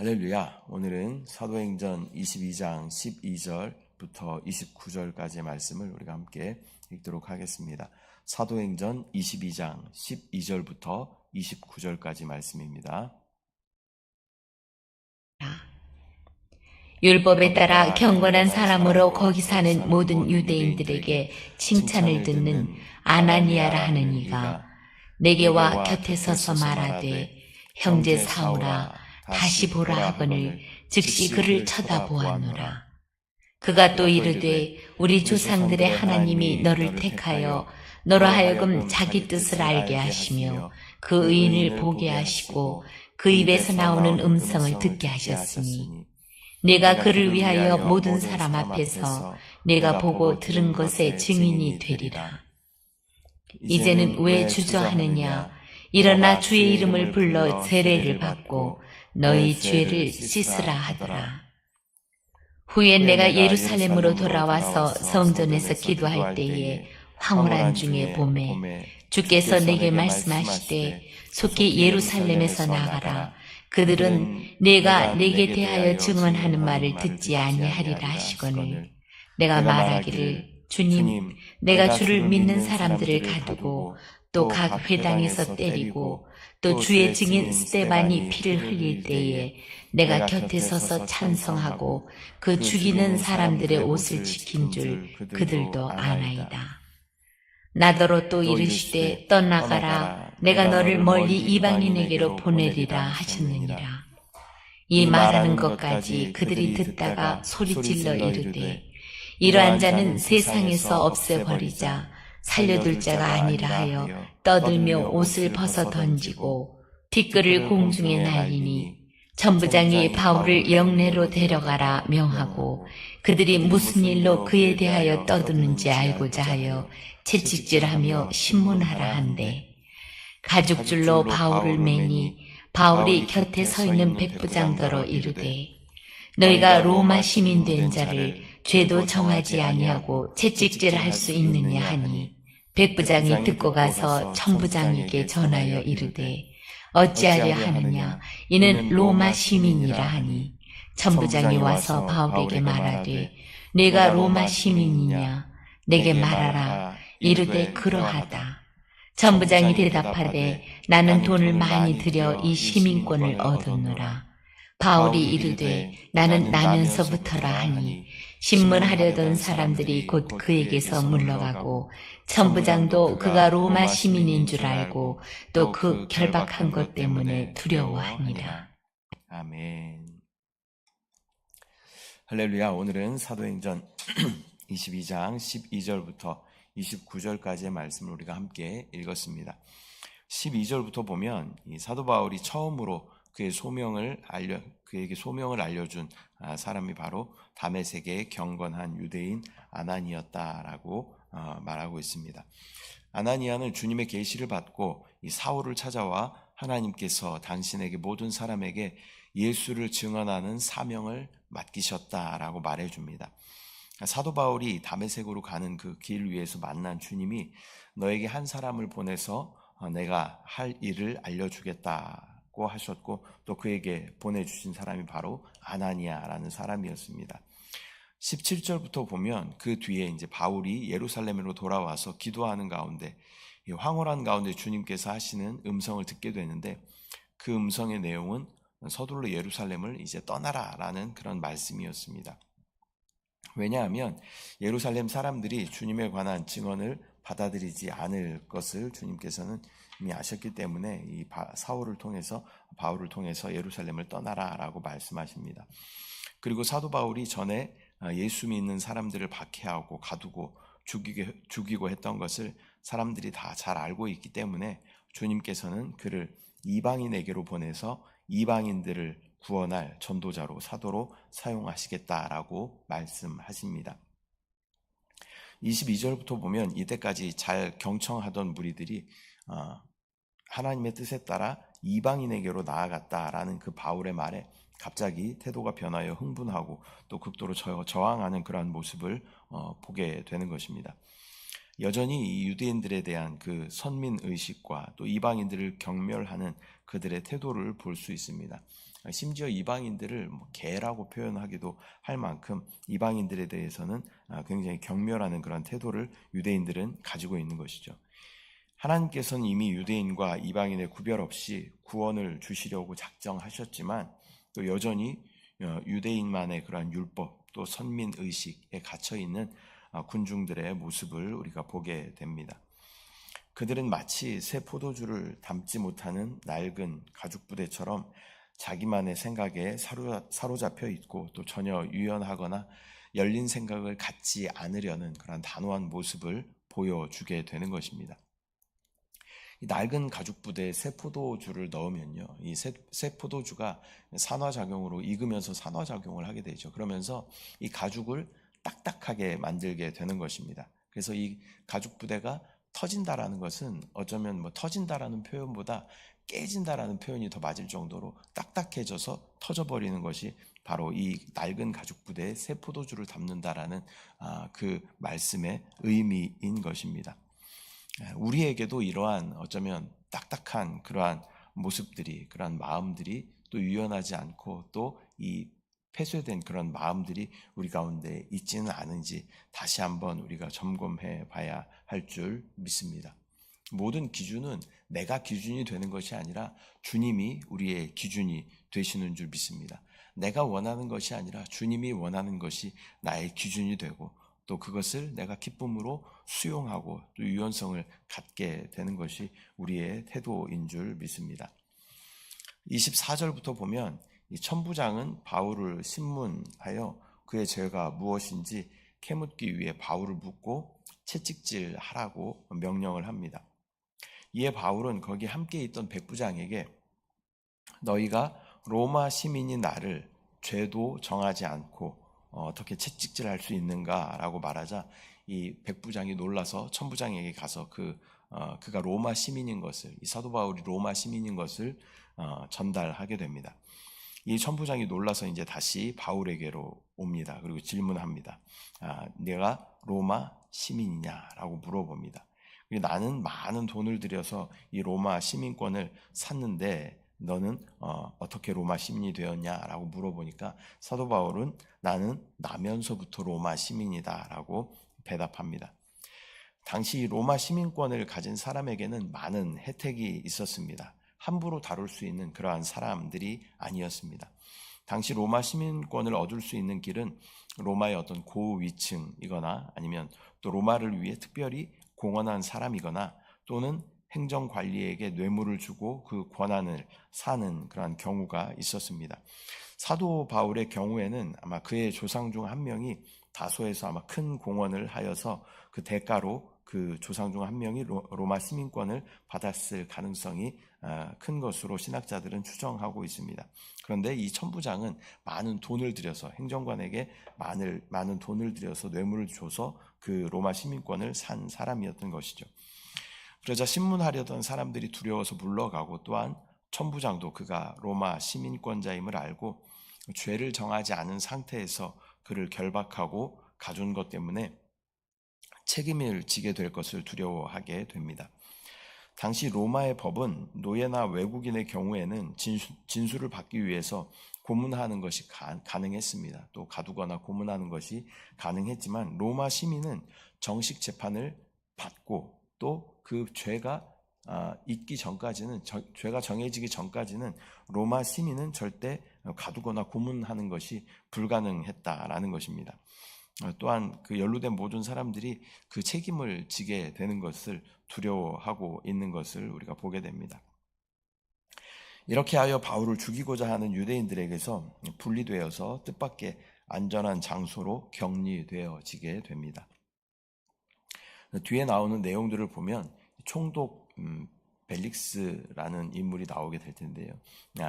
할렐루야. 오늘은 사도행전 22장 12절부터 29절까지의 말씀을 우리가 함께 읽도록 하겠습니다. 사도행전 22장 12절부터 29절까지 말씀입니다. 율법에 따라 경건한 사람으로 거기 사는 모든 유대인들에게 칭찬을 듣는 아나니아라 하는 이가 내게 와 곁에 서서 말하되, 형제 사울아, 다시 보라 하거늘 즉시 그를 쳐다보았노라. 그가 또 이르되, 우리 조상들의 하나님이 너를 택하여 너로 하여금 자기 뜻을 알게 하시며 그 의인을 보게 하시고 그 입에서 나오는 음성을 듣게 하셨으니 내가 그를 위하여 모든 사람 앞에서 내가 보고 들은 것의 증인이 되리라. 이제는 왜 주저하느냐? 일어나 주의 이름을 불러 세례를 받고 너희 죄를 씻으라 하더라. 후에 내가 예루살렘으로 돌아와서 성전에서 기도할 때에 황홀한 중에 봄에 주께서 내게 말씀하시되, 속히 예루살렘에서 나가라. 그들은 내가 내게 대하여 증언하는 말을 듣지 아니하리라 하시거늘 내가 말하기를, 주님, 내가 주를 믿는 사람들을 가두고 또 각 회당에서 때리고 또 주의 증인 스데반이 피를 흘릴 때에 내가 곁에 서서 찬성하고 그 죽이는 사람들의 옷을 지킨 줄 그들도 아나이다. 나더러 또 이르시되, 떠나가라. 내가 너를 멀리 이방인에게로 보내리라 하셨느니라. 이 말하는 것까지 그들이 듣다가 소리질러 이르되, 이러한 자는 세상에서 없애버리자. 살려둘 자가 아니라 하여 떠들며 옷을 벗어 던지고 티끌을 공중에 날리니, 천부장이 바울을 영내로 데려가라 명하고 그들이 무슨 일로 그에 대하여 떠드는지 알고자 하여 채찍질하며 신문하라 한대, 가죽줄로 바울을 매니 바울이 곁에 서 있는 백부장더러 이르되, 너희가 로마 시민 된 자를 죄도 정하지 아니하고 채찍질할 수 있느냐 하니, 백부장이 듣고 가서 천부장에게 전하여 이르되, 어찌하려 하느냐? 이는 로마 시민이라 하니, 천부장이 와서 바울에게 말하되, 네가 로마 시민이냐? 내게 말하라. 이르되 그러하다. 천부장이 대답하되, 나는 돈을 많이 들여 이 시민권을 얻었노라. 바울이 이르되, 나는 나면서부터라 하니, 신문하려던 사람들이 곧 그에게서 물러가고 천부장도 그가 로마 시민인 줄 알고 또 그 결박한 것 때문에 두려워하니라. 아멘. 할렐루야. 오늘은 사도행전 22장 12절부터 29절까지의 말씀을 우리가 함께 읽었습니다. 12절부터 보면 이 사도 바울이 처음으로 그에게 소명을 알려준 사람이 바로 다메섹의 경건한 유대인 아나니였다라고 말하고 있습니다. 아나니아는 주님의 계시를 받고 이 사울을 찾아와 하나님께서 당신에게 모든 사람에게 예수를 증언하는 사명을 맡기셨다라고 말해줍니다. 사도 바울이 다메섹으로 가는 그 길 위에서 만난 주님이 너에게 한 사람을 보내서 내가 할 일을 알려주겠다고 하셨고, 또 그에게 보내주신 사람이 바로 아나니아라는 사람이었습니다. 17절부터 보면 그 뒤에 이제 바울이 예루살렘으로 돌아와서 기도하는 가운데, 황홀한 가운데 주님께서 하시는 음성을 듣게 되는데, 그 음성의 내용은 서둘러 예루살렘을 이제 떠나라라는 그런 말씀이었습니다. 왜냐하면 예루살렘 사람들이 주님에 관한 증언을 받아들이지 않을 것을 주님께서는 이미 아셨기 때문에 이 바울을 통해서 예루살렘을 떠나라라고 말씀하십니다. 그리고 사도 바울이 전에 예수 믿는 사람들을 박해하고 가두고 죽이고 했던 것을 사람들이 다 잘 알고 있기 때문에 주님께서는 그를 이방인에게로 보내서 이방인들을 구원할 전도자로, 사도로 사용하시겠다라고 말씀하십니다. 22절부터 보면 이때까지 잘 경청하던 무리들이 하나님의 뜻에 따라 이방인에게로 나아갔다라는 그 바울의 말에 갑자기 태도가 변하여 흥분하고 또 극도로 저항하는 그러한 모습을 보게 되는 것입니다. 여전히 이 유대인들에 대한 그 선민 의식과 또 이방인들을 경멸하는 그들의 태도를 볼 수 있습니다. 심지어 이방인들을 개라고 표현하기도 할 만큼 이방인들에 대해서는 굉장히 경멸하는 그런 태도를 유대인들은 가지고 있는 것이죠. 하나님께서는 이미 유대인과 이방인의 구별 없이 구원을 주시려고 작정하셨지만 또 여전히 유대인만의 그러한 율법 또 선민 의식에 갇혀 있는 군중들의 모습을 우리가 보게 됩니다. 그들은 마치 새 포도주를 담지 못하는 낡은 가죽 부대처럼 자기만의 생각에 사로잡혀 있고 또 전혀 유연하거나 열린 생각을 갖지 않으려는 그런 단호한 모습을 보여주게 되는 것입니다. 이 낡은 가죽 부대에 새 포도주를 넣으면요, 이 새 포도주가 산화작용으로 익으면서 산화작용을 하게 되죠. 그러면서 이 가죽을 딱딱하게 만들게 되는 것입니다. 그래서 이 가죽 부대가 터진다라는 것은 어쩌면 터진다라는 표현보다 깨진다라는 표현이 더 맞을 정도로 딱딱해져서 터져버리는 것이 바로 이 낡은 가죽 부대에 새 포도주를 담는다라는 그 말씀의 의미인 것입니다. 우리에게도 이러한 어쩌면 딱딱한 그러한 모습들이, 그러한 마음들이 또 유연하지 않고 또 이 폐쇄된 그런 마음들이 우리 가운데 있지는 않은지 다시 한번 우리가 점검해 봐야 할 줄 믿습니다. 모든 기준은 내가 기준이 되는 것이 아니라 주님이 우리의 기준이 되시는 줄 믿습니다. 내가 원하는 것이 아니라 주님이 원하는 것이 나의 기준이 되고 또 그것을 내가 기쁨으로 수용하고 또 유연성을 갖게 되는 것이 우리의 태도인 줄 믿습니다. 24절부터 보면 이 천부장은 바울을 신문하여 그의 죄가 무엇인지 캐묻기 위해 바울을 묻고 채찍질하라고 명령을 합니다. 이에 바울은 거기 함께 있던 백부장에게 너희가 로마 시민인 나를 죄도 정하지 않고 어떻게 채찍질할 수 있는가라고 말하자 이 백부장이 놀라서 천부장에게 가서 그가 로마 시민인 것을, 이 사도 바울이 로마 시민인 것을 전달하게 됩니다. 이 천부장이 놀라서 이제 다시 바울에게로 옵니다. 그리고 질문합니다. 내가 로마 시민이냐라고 물어봅니다. 나는 많은 돈을 들여서 이 로마 시민권을 샀는데 너는 어떻게 로마 시민이 되었냐라고 물어보니까 사도 바울은 나는 나면서부터 로마 시민이다라고 대답합니다. 당시 로마 시민권을 가진 사람에게는 많은 혜택이 있었습니다. 함부로 다룰 수 있는 그러한 사람들이 아니었습니다. 당시 로마 시민권을 얻을 수 있는 길은 로마의 어떤 고위층이거나 아니면 또 로마를 위해 특별히 공헌한 사람이거나 또는 행정관리에게 뇌물을 주고 그 권한을 사는 그러한 경우가 있었습니다. 사도 바울의 경우에는 아마 그의 조상 중 한 명이 다소에서 아마 큰 공헌을 하여서 그 대가로 그 조상 중 한 명이 로마 시민권을 받았을 가능성이 큰 것으로 신학자들은 추정하고 있습니다. 그런데 이 천부장은 많은 돈을 들여서 행정관에게 많은 돈을 들여서 뇌물을 줘서 그 로마 시민권을 산 사람이었던 것이죠. 그러자 신문하려던 사람들이 두려워서 물러가고 또한 천부장도 그가 로마 시민권자임을 알고 죄를 정하지 않은 상태에서 그를 결박하고 가둔 것 때문에 책임을 지게 될 것을 두려워하게 됩니다. 당시 로마의 법은 노예나 외국인의 경우에는 진술을 받기 위해서 고문하는 것이 가능했습니다. 또 가두거나 고문하는 것이 가능했지만 로마 시민은 정식 재판을 받고 또 그 죄가 있기 전까지는 죄가 정해지기 전까지는 로마 시민은 절대 가두거나 고문하는 것이 불가능했다라는 것입니다. 또한 그 연루된 모든 사람들이 그 책임을 지게 되는 것을 두려워하고 있는 것을 우리가 보게 됩니다. 이렇게 하여 바울을 죽이고자 하는 유대인들에게서 분리되어서 뜻밖의 안전한 장소로 격리되어지게 됩니다. 뒤에 나오는 내용들을 보면 총독 벨릭스라는 인물이 나오게 될 텐데요.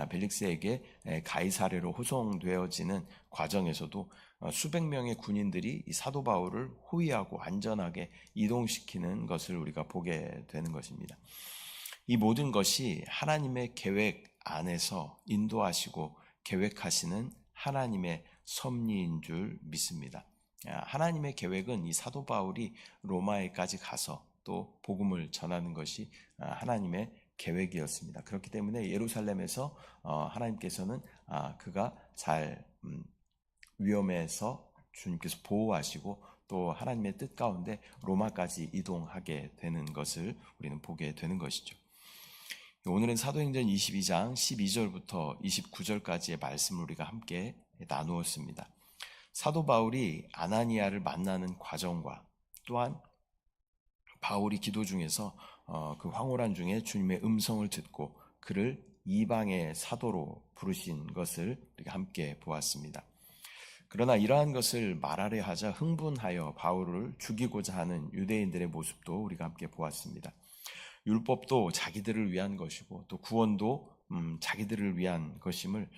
벨릭스에게 가이사랴로 호송되어지는 과정에서도 수백 명의 군인들이 이 사도 바울을 호위하고 안전하게 이동시키는 것을 우리가 보게 되는 것입니다. 이 모든 것이 하나님의 계획 안에서 인도하시고 계획하시는 하나님의 섭리인 줄 믿습니다. 하나님의 계획은 이 사도 바울이 로마에까지 가서 또 복음을 전하는 것이 하나님의 계획이었습니다. 그렇기 때문에 예루살렘에서 하나님께서는 그가 잘 위험해서 주님께서 보호하시고 또 하나님의 뜻 가운데 로마까지 이동하게 되는 것을 우리는 보게 되는 것이죠. 오늘은 사도행전 22장 12절부터 29절까지의 말씀을 우리가 함께 나누었습니다. 사도 바울이 아나니아를 만나는 과정과 또한 바울이 기도 중에서 그 황홀한 중에 주님의 음성을 듣고 그를 이방의 사도로 부르신 것을 우리가 함께 보았습니다. 그러나 이러한 것을 말하려 하자 흥분하여 바울을 죽이고자 하는 유대인들의 모습도 우리가 함께 보았습니다. 율법도 자기들을 위한 것이고 또 구원도 자기들을 위한 것임을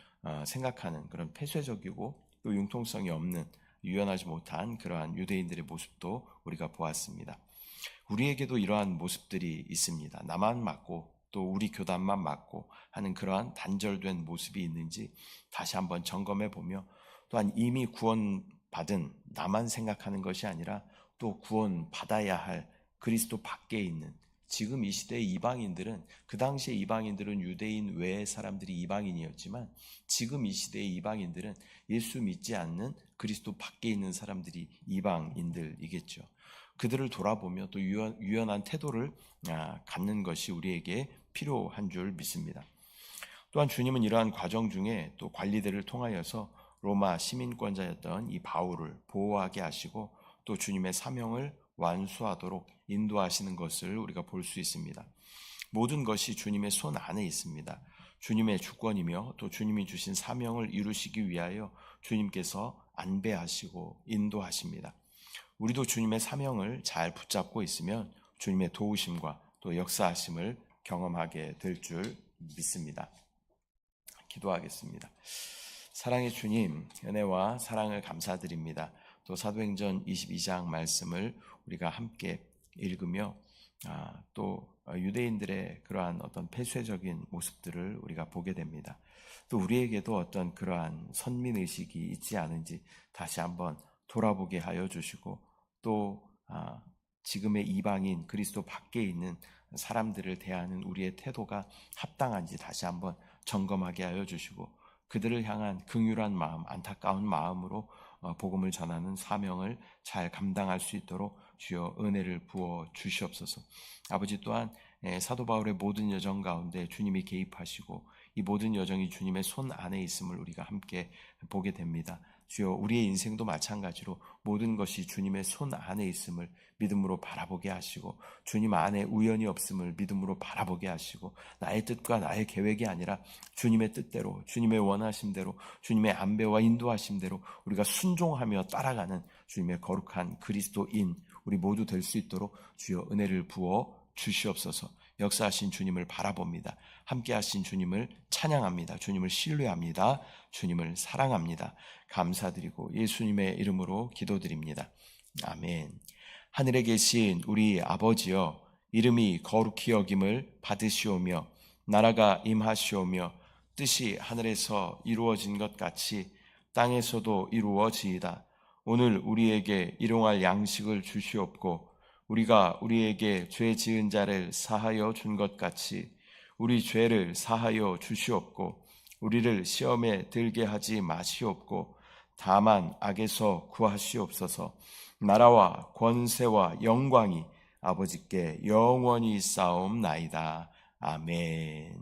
생각하는 그런 폐쇄적이고 또 융통성이 없는 유연하지 못한 그러한 유대인들의 모습도 우리가 보았습니다. 우리에게도 이러한 모습들이 있습니다. 나만 맞고 또 우리 교단만 맞고 하는 그러한 단절된 모습이 있는지 다시 한번 점검해 보며 또한 이미 구원받은 나만 생각하는 것이 아니라 또 구원받아야 할 그리스도 밖에 있는 지금 이 시대의 이방인들은 그 당시의 이방인들은 유대인 외의 사람들이 이방인이었지만 지금 이 시대의 이방인들은 예수 믿지 않는 그리스도 밖에 있는 사람들이 이방인들이겠죠. 그들을 돌아보며 또 유연한 태도를 갖는 것이 우리에게 필요한 줄 믿습니다. 또한 주님은 이러한 과정 중에 또 관리들을 통하여서 로마 시민권자였던 이 바울을 보호하게 하시고 또 주님의 사명을 완수하도록 인도하시는 것을 우리가 볼 수 있습니다. 모든 것이 주님의 손 안에 있습니다. 주님의 주권이며 또 주님이 주신 사명을 이루시기 위하여 주님께서 안배하시고 인도하십니다. 우리도 주님의 사명을 잘 붙잡고 있으면 주님의 도우심과 또 역사하심을 경험하게 될 줄 믿습니다. 기도하겠습니다. 사랑의 주님, 은혜와 사랑을 감사드립니다. 또 사도행전 22장 말씀을 우리가 함께 읽으며 또 유대인들의 그러한 어떤 폐쇄적인 모습들을 우리가 보게 됩니다. 또 우리에게도 어떤 그러한 선민의식이 있지 않은지 다시 한번 돌아보게 하여 주시고 또 지금의 이방인 그리스도 밖에 있는 사람들을 대하는 우리의 태도가 합당한지 다시 한번 점검하게 하여 주시고 그들을 향한 긍휼한 마음, 안타까운 마음으로 복음을 전하는 사명을 잘 감당할 수 있도록 주여 은혜를 부어 주시옵소서. 아버지 또한 사도 바울의 모든 여정 가운데 주님이 개입하시고 이 모든 여정이 주님의 손 안에 있음을 우리가 함께 보게 됩니다. 주여 우리의 인생도 마찬가지로 모든 것이 주님의 손 안에 있음을 믿음으로 바라보게 하시고 주님 안에 우연이 없음을 믿음으로 바라보게 하시고 나의 뜻과 나의 계획이 아니라 주님의 뜻대로 주님의 원하심대로 주님의 안배와 인도하심대로 우리가 순종하며 따라가는 주님의 거룩한 그리스도인 우리 모두 될 수 있도록 주여 은혜를 부어 주시옵소서. 역사하신 주님을 바라봅니다. 함께하신 주님을 찬양합니다. 주님을 신뢰합니다. 주님을 사랑합니다. 감사드리고 예수님의 이름으로 기도드립니다. 아멘. 하늘에 계신 우리 아버지여, 이름이 거룩히 여김을 받으시오며 나라가 임하시오며 뜻이 하늘에서 이루어진 것 같이 땅에서도 이루어지이다. 오늘 우리에게 일용할 양식을 주시옵고 우리가 우리에게 죄 지은 자를 사하여 준 것 같이 우리 죄를 사하여 주시옵고 우리를 시험에 들게 하지 마시옵고 다만 악에서 구하시옵소서. 나라와 권세와 영광이 아버지께 영원히 쌓옵나이다. 아멘.